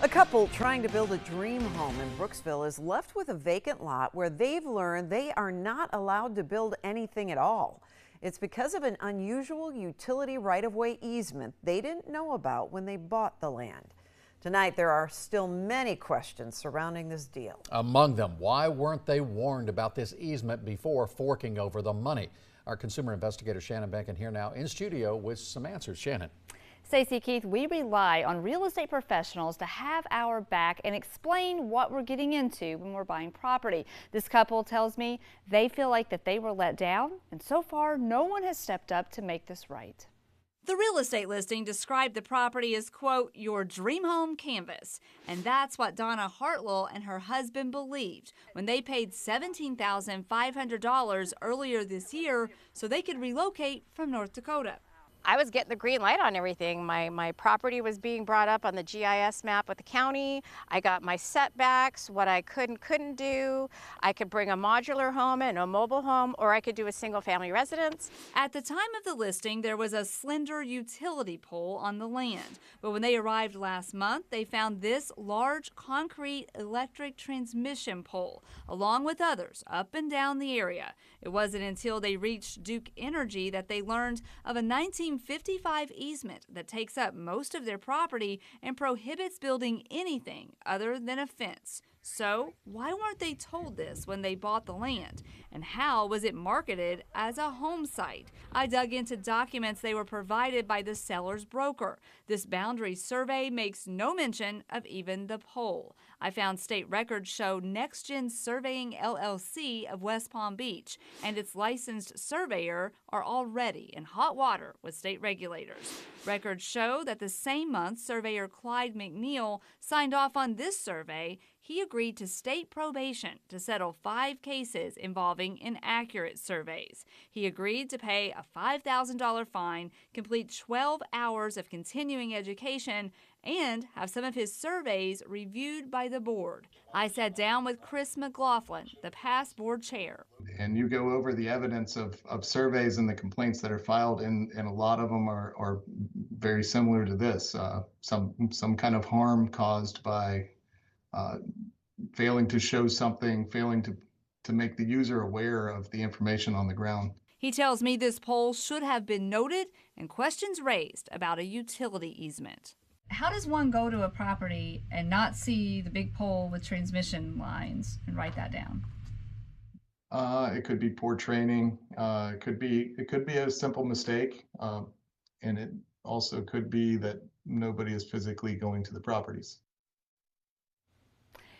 A couple trying to build a dream home in Brooksville is left with a vacant lot where they've learned they are not allowed to build anything at all. It's because of an unusual utility right-of-way easement they didn't know about when they bought the land. Tonight, there are still many questions surrounding this deal. Among them, why weren't they warned about this easement before forking over the money? Our consumer investigator Shannon Benkin here now in studio with some answers. Shannon. Stacey, Keith, we rely on real estate professionals to have our back and explain what we're getting into when we're buying property. This couple tells me they feel like that they were let down, and so far no one has stepped up to make this right. The real estate listing described the property as, quote, your dream home canvas. And that's what Donna Hartwell and her husband believed when they paid $17,500 earlier this year so they could relocate from North Dakota. I was getting the green light on everything. My property was being brought up on the GIS map with the county. I got my setbacks, what I couldn't do. I could bring a modular home and a mobile home, or I could do a single family residence. At the time of the listing, there was a slender utility pole on the land. But when they arrived last month, they found this large concrete electric transmission pole, along with others up and down the area. It wasn't until they reached Duke Energy that they learned of a 1955 easement that takes up most of their property and prohibits building anything other than a fence. So why weren't they told this when they bought the land? And how was it marketed as a home site? I dug into documents they were provided by the seller's broker. This boundary survey makes no mention of even the pole. I found state records show Next Gen Surveying LLC of West Palm Beach and its licensed surveyor are already in hot water with state regulators. Records show that the same month surveyor Clyde McNeil signed off on this survey, he agreed to state probation to settle 5 cases involving inaccurate surveys. He agreed to pay a $5,000 fine, complete 12 hours of continuing education, and have some of his surveys reviewed by the board. I sat down with Chris McLaughlin, the past board chair. And you go over the evidence of surveys and the complaints that are filed, and a lot of them are very similar to this. Some kind of harm caused by failing to show something, failing to make the user aware of the information on the ground. He tells me this pole should have been noted and questions raised about a utility easement. How does one go to a property and not see the big pole with transmission lines and write that down? It could be poor training. It could be a simple mistake, and it also could be that nobody is physically going to the properties.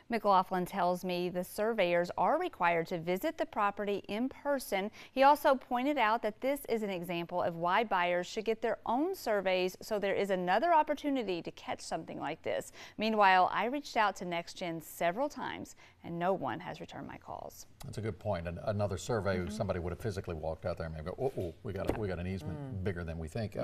McLaughlin tells me the surveyors are required to visit the property in person. He also pointed out that this is an example of why buyers should get their own surveys so there is another opportunity to catch something like this. Meanwhile, I reached out to NextGen several times and no one has returned my calls. That's a good point. Another survey, somebody would have physically walked out there and maybe go, oh, we got an easement bigger than we think.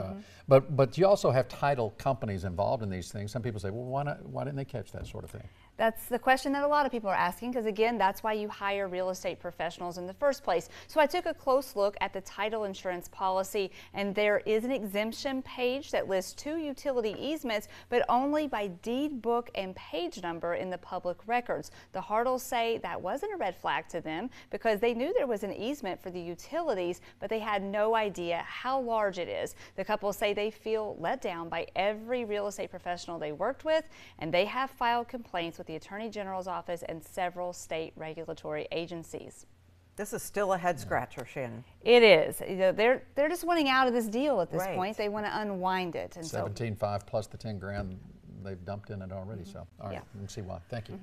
But you also have title companies involved in these things. Some people say, well, why didn't they catch that sort of thing? That's the question that a lot of people are asking because, again, that's why you hire real estate professionals in the first place. So I took a close look at the title insurance policy, and there is an exemption page that lists 2 utility easements, but only by deed book and page number in the public records. The Hartles say that wasn't a red flag to them because they knew there was an easement for the utilities, but they had no idea how large it is. The couple say they feel let down by every real estate professional they worked with, and they have filed complaints with the Attorney General's office and several state regulatory agencies. This is still a head scratcher, Shannon. It is. You know, they're just wanting out of this deal at this point. They want to unwind it. And 17.5 plus the 10 grand they've dumped in it already. So all right, we can see why. Thank you.